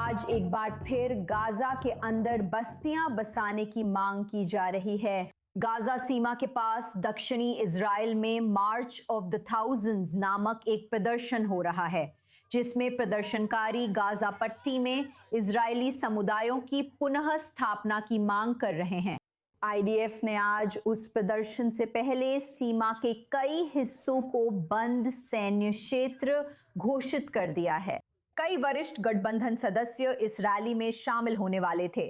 आज एक बार फिर गाजा के अंदर बस्तियां बसाने की मांग की जा रही है। गाजा सीमा के पास दक्षिणी इजराइल में मार्च ऑफ द थाउजेंड्स नामक एक प्रदर्शन हो रहा है, जिसमें प्रदर्शनकारी गाजा पट्टी में इजरायली समुदायों की पुनः स्थापना की मांग कर रहे हैं। आईडीएफ ने आज उस प्रदर्शन से पहले सीमा के कई हिस्सों को बंद सैन्य क्षेत्र घोषित कर दिया है। कई वरिष्ठ गठबंधन सदस्य इस रैली में शामिल होने वाले थे,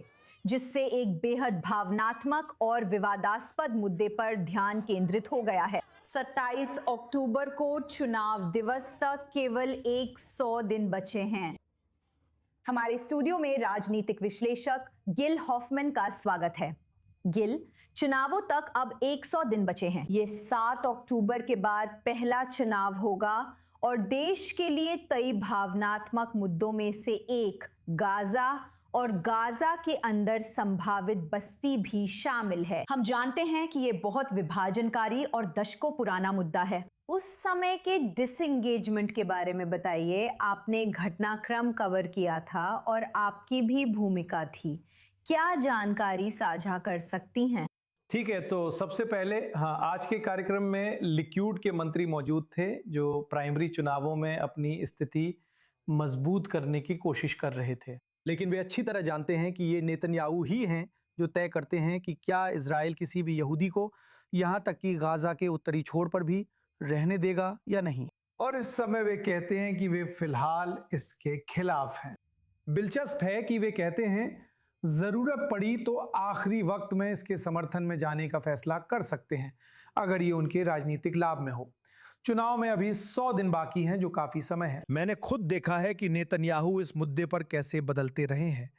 जिससे एक बेहद भावनात्मक और विवादास्पद मुद्दे पर ध्यान केंद्रित हो गया है। 27 अक्टूबर को चुनाव दिवस तक केवल 100 दिन बचे हैं। हमारे स्टूडियो में राजनीतिक विश्लेषक गिल हॉफमैन का स्वागत है। गिल, चुनावों तक अब 100 दिन बचे हैं। ये 7 अक्टूबर के बाद पहला चुनाव होगा और देश के लिए कई भावनात्मक मुद्दों में से एक गाजा और गाजा के अंदर संभावित बस्ती भी शामिल है। हम जानते हैं कि ये बहुत विभाजनकारी और दशकों पुराना मुद्दा है। उस समय के डिसएंगेजमेंट के बारे में बताइए। आपने घटनाक्रम कवर किया था और आपकी भी भूमिका थी। क्या जानकारी साझा कर सकती हैं? ठीक है, तो सबसे पहले आज के कार्यक्रम में लिक्यूड के मंत्री मौजूद थे, जो प्राइमरी चुनावों में अपनी स्थिति मजबूत करने की कोशिश कर रहे थे। लेकिन वे अच्छी तरह जानते हैं कि ये नेतन्याहू ही हैं जो तय करते हैं कि क्या इजराइल किसी भी यहूदी को, यहाँ तक कि गाजा के उत्तरी छोर पर भी रहने देगा या नहीं। और इस समय वे कहते हैं कि वे फिलहाल इसके खिलाफ हैं। दिलचस्प है कि वे कहते हैं जरूरत पड़ी तो आखिरी वक्त में इसके समर्थन में जाने का फैसला कर सकते हैं, अगर ये उनके राजनीतिक लाभ में हो। चुनाव में अभी 100 दिन बाकी हैं, जो काफी समय है। मैंने खुद देखा है कि नेतन्याहू इस मुद्दे पर कैसे बदलते रहे हैं।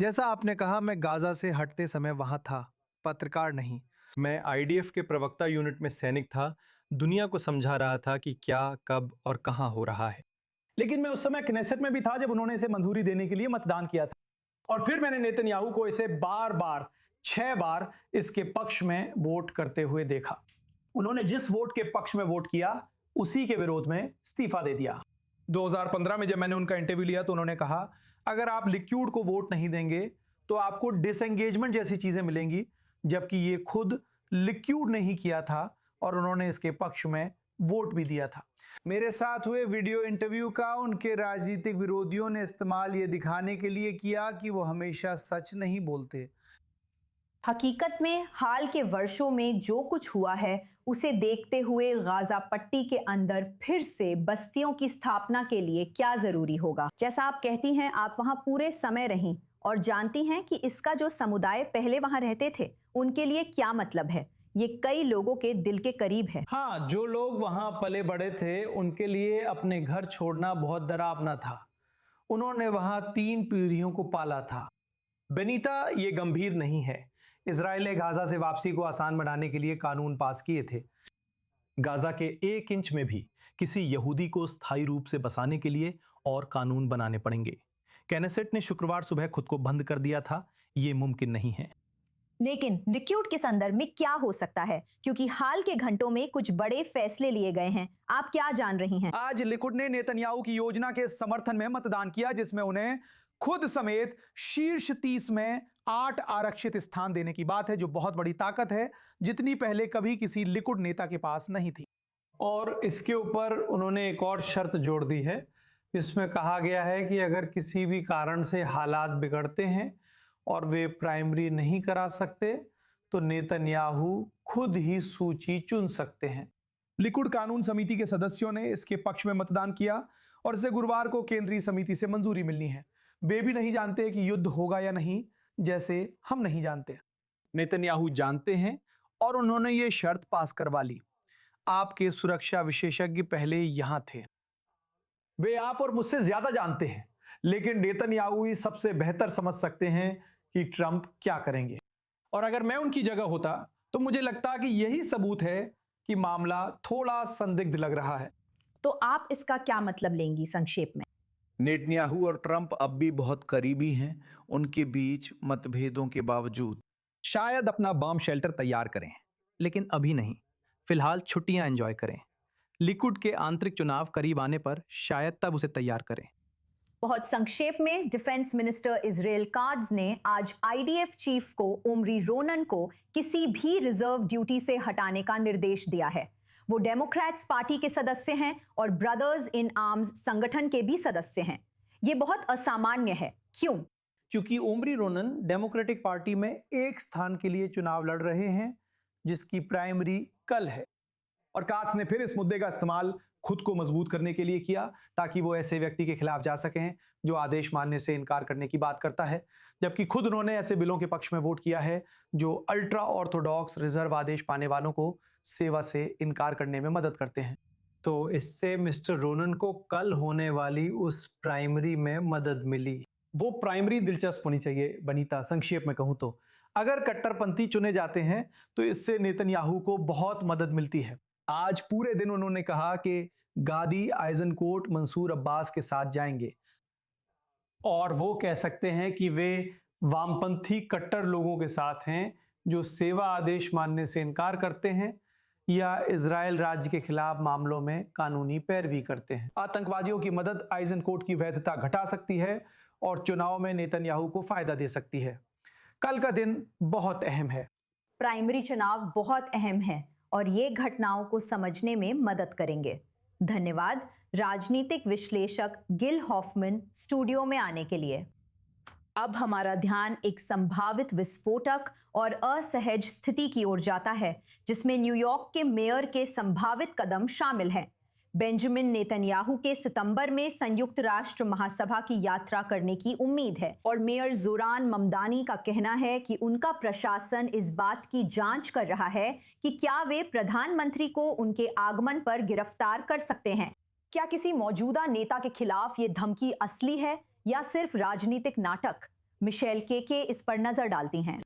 जैसा आपने कहा, मैं गाजा से हटते समय वहां था, पत्रकार नहीं। मैं आईडीएफ के प्रवक्ता यूनिट में सैनिक था, दुनिया को समझा रहा था कि क्या, कब और कहां हो रहा है। लेकिन मैं उस समय क्नेसेट में भी था जब उन्होंने इसे मंजूरी देने के लिए मतदान किया था, और फिर मैंने नेतन्याहू को इसे बार बार 6 बार इसके पक्ष में वोट करते हुए देखा। उन्होंने जिस वोट के पक्ष में वोट किया, उसी के विरोध में इस्तीफा दे दिया। 2015 में जब मैंने उनका इंटरव्यू लिया तो उन्होंने कहा, अगर आप लिक्यूड को वोट नहीं देंगे तो आपको डिसएंगेजमेंट जैसी चीजें मिलेंगी, जबकि ये खुद लिक्यूड नहीं किया था और उन्होंने इसके पक्ष में वोट भी दिया था। मेरे साथ हुए वीडियो इंटरव्यू का उनके राजनीतिक विरोधियों ने इस्तेमाल ये दिखाने के लिए किया कि वो हमेशा सच नहीं बोलते। हकीकत में हाल के वर्षों में जो कुछ हुआ है, उसे देखते हुए गाजा पट्टी के अंदर फिर से बस्तियों की स्थापना के लिए क्या जरूरी होगा? जैसा आप कहती हैं, आप वहां पूरे समय रहीं और जानती हैं कि इसका जो समुदाय पहले वहां रहते थे, उनके लिए क्या मतलब है। ये कई लोगों के दिल के करीब है। हाँ, जो लोग वहां पले बड़े थे, उनके लिए अपने घर छोड़ना बहुत डरावना था। उन्होंने वहां 3 पीढ़ियों को पाला था। बेनीता, ये गंभीर नहीं है। इजराइल ने गाजा से वापसी को आसान बनाने के लिए कानून पास किए थे। गाजा के 1 इंच में भी किसी यहूदी को स्थायी रूप से बसाने के लिए और कानून बनाने पड़ेंगे। कैनेसेट ने शुक्रवार सुबह खुद को बंद कर दिया था। ये मुमकिन नहीं है। लेकिन लिक्यूड के संदर्भ में क्या हो सकता है, क्योंकि हाल के घंटों में कुछ बड़े फैसले लिए गए हैं। आप क्या जान रही हैं? आज लिक्यूड ने नेतन्याहू की योजना के समर्थन में मतदान किया, जिसमें उन्हें खुद समेत शीर्ष 30 में 8 आरक्षित स्थान देने की बात है, जो बहुत बड़ी ताकत है, जितनी पहले कभी किसी लिक्यूड नेता के पास नहीं थी। और इसके ऊपर उन्होंने एक और शर्त जोड़ दी है। इसमें कहा गया है कि अगर किसी भी कारण से हालात बिगड़ते हैं और वे प्राइमरी नहीं करा सकते, तो नेतन्याहू खुद ही सूची चुन सकते हैं। लिक्यूड कानून समिति के सदस्यों ने इसके पक्ष में मतदान किया और इसे गुरुवार को केंद्रीय समिति से मंजूरी मिलनी है। वे भी नहीं जानते कि युद्ध होगा या नहीं, जैसे हम नहीं जानते। नेतन्याहू जानते हैं और उन्होंने ये शर्त पास करवा ली। आपके सुरक्षा विशेषज्ञ पहले यहां थे। वे आप और मुझसे ज्यादा जानते हैं, लेकिन नेतन्याहू ही सबसे बेहतर समझ सकते हैं कि ट्रंप क्या करेंगे। और अगर मैं उनकी जगह होता तो मुझे लगता कि यही सबूत है कि मामला थोड़ा संदिग्ध लग रहा है। तो आप इसका क्या मतलब लेंगी संक्षेप में? नेतन्याहू और ट्रंप अब भी बहुत करीबी हैं, उनके बीच मतभेदों के बावजूद। शायद अपना बम शेल्टर तैयार करें, लेकिन अभी नहीं। फिलहाल छुट्टियां एंजॉय करें। लिक्यूड के आंतरिक चुनाव करीब आने पर शायद तब उसे तैयार करें। बहुत संक्षेप में, डिफेंस मिनिस्टर इजराइल काट्ज ने आज आईडीएफ चीफ को ओमरी रोनन को किसी भी रिजर्व ड्यूटी से हटाने का निर्देश दिया है। वो डेमोक्रेट्स पार्टी के सदस्य हैं और ब्रदर्स इन आर्म्स संगठन के भी सदस्य हैं। ये बहुत असामान्य है। क्यों? क्योंकि ओमरी रोनन डेमोक्रेटिक पार्टी में एक स्थान के लिए चुनाव लड़ रहे हैं, जिसकी प्राइमरी कल है। और काट्स ने फिर इस मुद्दे का इस्तेमाल खुद को मजबूत करने के लिए किया, ताकि वो ऐसे व्यक्ति के खिलाफ जा सकें जो आदेश मानने से इनकार करने की बात करता है, जबकि खुद उन्होंने ऐसे बिलों के पक्ष में वोट किया है जो अल्ट्रा ऑर्थोडॉक्स रिजर्व आदेश पाने वालों को सेवा से इनकार करने में मदद करते हैं। तो इससे मिस्टर रोनन को कल होने वाली उस प्राइमरी में मदद मिली। वो प्राइमरी दिलचस्प होनी चाहिए बनीता। संक्षेप में कहूं तो अगर कट्टरपंथी चुने जाते हैं तो इससे नेतन्याहू को बहुत मदद मिलती है। आज पूरे दिन उन्होंने कहा कि गादी आइजनकोट मंसूर अब्बास के साथ जाएंगे और वो कह सकते हैं कि वे वामपंथी कट्टर लोगों के साथ हैं जो सेवा आदेश मानने से इनकार करते हैं या इजराइल राज्य के खिलाफ मामलों में कानूनी पैरवी करते हैं। आतंकवादियों की मदद आइजनकोट की वैधता घटा सकती है और चुनाव में नेतन्याहू को फायदा दे सकती है। कल का दिन बहुत अहम है। प्राइमरी चुनाव बहुत अहम है और ये घटनाओं को समझने में मदद करेंगे। धन्यवाद राजनीतिक विश्लेषक गिल हॉफमैन स्टूडियो में आने के लिए। अब हमारा ध्यान एक संभावित विस्फोटक और असहज स्थिति की ओर जाता है, जिसमें न्यूयॉर्क के मेयर के संभावित कदम शामिल हैं। बेंजामिन नेतन्याहू के सितंबर में संयुक्त राष्ट्र महासभा की यात्रा करने की उम्मीद है और मेयर जोरान ममदानी का कहना है कि उनका प्रशासन इस बात की जांच कर रहा है कि क्या वे प्रधानमंत्री को उनके आगमन पर गिरफ्तार कर सकते हैं। क्या किसी मौजूदा नेता के खिलाफ ये धमकी असली है या सिर्फ राजनीतिक नाटक? मिशेल के इस पर नजर डालती हैं।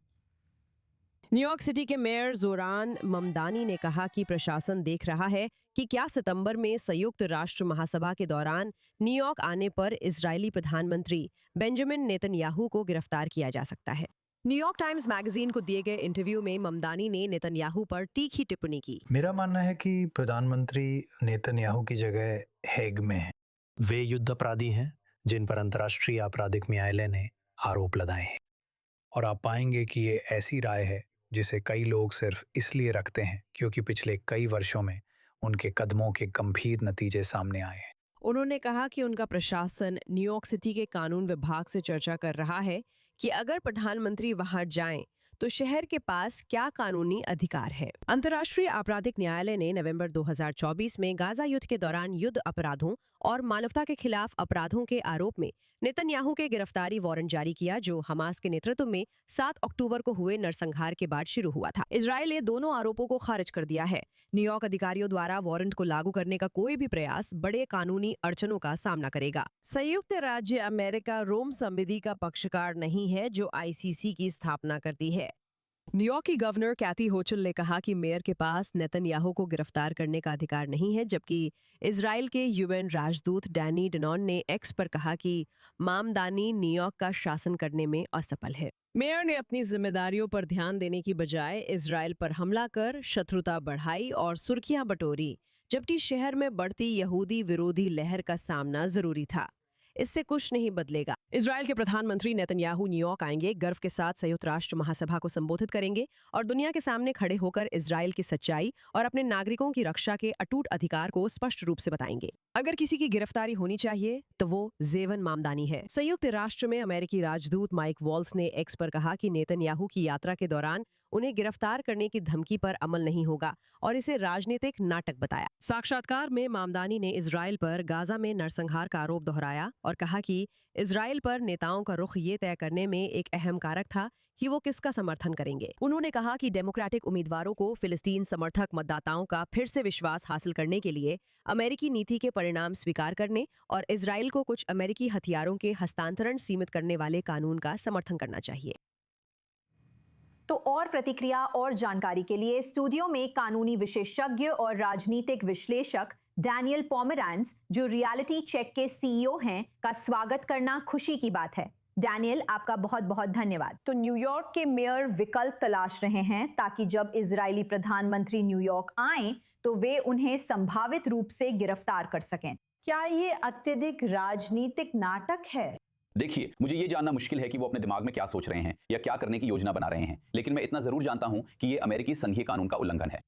न्यूयॉर्क सिटी के मेयर जोरान ममदानी ने कहा कि प्रशासन देख रहा है कि क्या सितंबर में संयुक्त राष्ट्र महासभा के दौरान न्यूयॉर्क आने पर इजरायली प्रधानमंत्री बेंजामिन नेतन्याहू को गिरफ्तार किया जा सकता है। न्यूयॉर्क टाइम्स मैगजीन को दिए गए इंटरव्यू में ममदानी ने नेतन्याहू पर तीखी टिप्पणी की। मेरा मानना है कि प्रधानमंत्री नेतन्याहू की जगह हेग में है। वे युद्ध अपराधी हैं जिन पर अंतर्राष्ट्रीय आपराधिक न्यायालय ने आरोप लगाए हैं, और आप पाएंगे कि ये ऐसी राय है जिसे कई लोग सिर्फ इसलिए रखते हैं क्योंकि पिछले कई वर्षों में उनके कदमों के गंभीर नतीजे सामने आए हैं। उन्होंने कहा कि उनका प्रशासन न्यूयॉर्क सिटी के कानून विभाग से चर्चा कर रहा है कि अगर प्रधानमंत्री वहां जाएं तो शहर के पास क्या कानूनी अधिकार है। अंतर्राष्ट्रीय आपराधिक न्यायालय ने नवंबर 2024 में गाजा युद्ध के दौरान युद्ध अपराधों और मानवता के खिलाफ अपराधों के आरोप में नेतन्याहू के गिरफ्तारी वारंट जारी किया, जो हमास के नेतृत्व में 7 अक्टूबर को हुए नरसंहार के बाद शुरू हुआ था। इजराइल ने दोनों आरोपों को खारिज कर दिया है। न्यूयॉर्क अधिकारियों द्वारा वारंट को लागू करने का कोई भी प्रयास बड़े कानूनी अड़चनों का सामना करेगा। संयुक्त राज्य अमेरिका रोम संविधि का पक्षकार नहीं है जो आईसीसी की स्थापना करती है। न्यूयॉर्क की गवर्नर कैथी होचल ने कहा कि मेयर के पास नेतन्याहू को गिरफ्तार करने का अधिकार नहीं है, जबकि इजराइल के यूएन राजदूत डैनी डनॉन ने एक्स पर कहा कि ममदानी न्यूयॉर्क का शासन करने में असफल है। मेयर ने अपनी जिम्मेदारियों पर ध्यान देने की बजाय इजराइल पर हमला कर शत्रुता बढ़ाई और सुर्खियां बटोरी, जबकि शहर में बढ़ती यहूदी विरोधी लहर का सामना जरूरी था। इससे कुछ नहीं बदलेगा। इजराइल के प्रधानमंत्री नेतन्याहू न्यूयॉर्क आएंगे, गर्व के साथ संयुक्त राष्ट्र महासभा को संबोधित करेंगे और दुनिया के सामने खड़े होकर इजराइल की सच्चाई और अपने नागरिकों की रक्षा के अटूट अधिकार को स्पष्ट रूप से बताएंगे। अगर किसी की गिरफ्तारी होनी चाहिए तो वो जेवन ममदानी है। संयुक्त राष्ट्र में अमेरिकी राजदूत माइक वॉल्स ने एक्स पर कहा कि नेतन्याहू की यात्रा के दौरान उन्हें गिरफ्तार करने की धमकी पर अमल नहीं होगा और इसे राजनीतिक नाटक बताया। साक्षात्कार में ममदानी ने इजराइल पर गाजा में नरसंहार का आरोप दोहराया और कहा कि इजराइल पर नेताओं का रुख ये तय करने में एक अहम कारक था कि वो किसका समर्थन करेंगे। उन्होंने कहा कि डेमोक्रेटिक उम्मीदवारों को फिलिस्तीन समर्थक मतदाताओं का फिर से विश्वास हासिल करने के लिए अमेरिकी नीति के परिणाम स्वीकार करने और इजराइल को कुछ अमेरिकी हथियारों के हस्तांतरण सीमित करने वाले कानून का समर्थन करना चाहिए। तो और प्रतिक्रिया और जानकारी के लिए स्टूडियो में कानूनी विशेषज्ञ और राजनीतिक विश्लेषक डैनियल पोमेरांस, जो रियलिटी चेक के सीईओ हैं, का स्वागत करना खुशी की बात है। डैनियल, आपका बहुत बहुत धन्यवाद। तो न्यूयॉर्क के मेयर विकल्प तलाश रहे हैं ताकि जब इजरायली प्रधानमंत्री न्यूयॉर्क आएं तो वे उन्हें संभावित रूप से गिरफ्तार कर सकें। क्या ये अत्यधिक राजनीतिक नाटक है? देखिए, मुझे ये जानना मुश्किल है कि वो अपने दिमाग में क्या सोच रहे हैं या क्या करने की योजना बना रहे हैं, लेकिन मैं इतना जरूर जानता हूं कि ये अमेरिकी संघीय कानून का उल्लंघन है।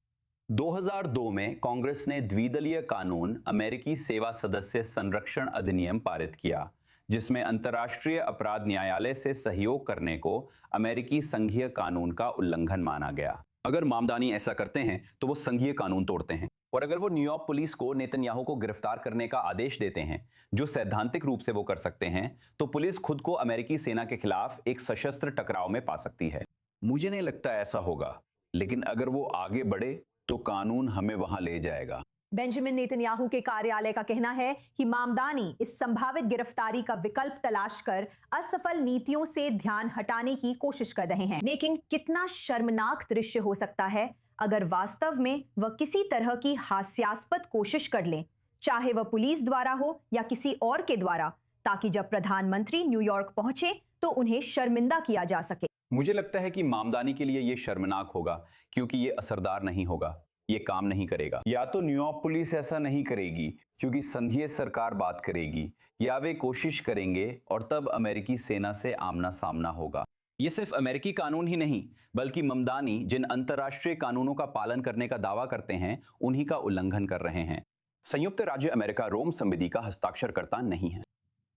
2002 में कांग्रेस ने द्विदलीय कानून अमेरिकी सेवा सदस्य संरक्षण अधिनियम पारित किया, जिसमें अंतर्राष्ट्रीय अपराध न्यायालय से सहयोग करने को अमेरिकी संघीय कानून का उल्लंघन माना गया। अगर मामदानी ऐसा करते हैं तो वो संघीय कानून तोड़ते हैं, और अगर वो न्यूयॉर्क पुलिस को नेतन्याहू को गिरफ्तार करने का आदेश देते हैं, जो सैद्धांतिक रूप से वो कर सकते हैं, तो पुलिस खुद को अमेरिकी सेना के खिलाफ एक सशस्त्र टकराव में पा सकती है। मुझे नहीं लगता ऐसा होगा, लेकिन अगर वो आगे बढ़े तो कानून हमें वहां ले जाएगा। बेंजामिन नेतन्याहू के कार्यालय का कहना है कि मामदानी इस संभावित गिरफ्तारी का विकल्प तलाश कर असफल नीतियों से ध्यान हटाने की कोशिश कर रहे हैं। लेकिन कितना शर्मनाक दृश्य हो सकता है अगर वास्तव में वह किसी तरह की हास्यास्पद कोशिश कर लें, चाहे वह पुलिस द्वारा हो या किसी और के द्वारा, ताकि जब प्रधानमंत्री न्यूयॉर्क पहुंचे तो उन्हें शर्मिंदा किया जा सके। मुझे लगता है कि मामदानी के लिए यह शर्मनाक होगा, क्योंकि ये असरदार नहीं होगा, ये काम नहीं करेगा। या तो न्यूयॉर्क पुलिस ऐसा नहीं करेगी क्योंकि संघीय सरकार बात करेगी, या वे कोशिश करेंगे और तब अमेरिकी सेना से आमना सामना होगा। ये सिर्फ अमेरिकी कानून ही नहीं, बल्कि ममदानी जिन अंतर्राष्ट्रीय कानूनों का पालन करने का दावा करते हैं, उन्हीं का उल्लंघन कर रहे हैं। संयुक्त राज्य अमेरिका रोम संविधि का हस्ताक्षरकर्ता नहीं है।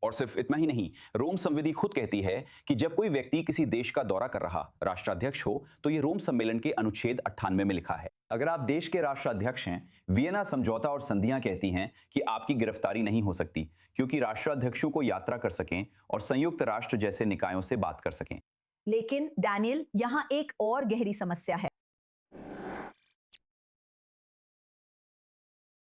और सिर्फ इतना ही नहीं, रोम संविधि खुद कहती है कि जब कोई व्यक्ति किसी देश का दौरा कर रहा राष्ट्राध्यक्ष हो, तो ये रोम सम्मेलन के अनुच्छेद 98 में लिखा है। अगर आप देश के राष्ट्राध्यक्ष हैं, वियना समझौता और संधियां कहती हैं कि आपकी गिरफ्तारी नहीं हो सकती, क्योंकि राष्ट्राध्यक्षों को यात्रा कर सकें और संयुक्त राष्ट्र जैसे निकायों से बात कर सकें। लेकिन डैनियल, यहाँ एक और गहरी समस्या है।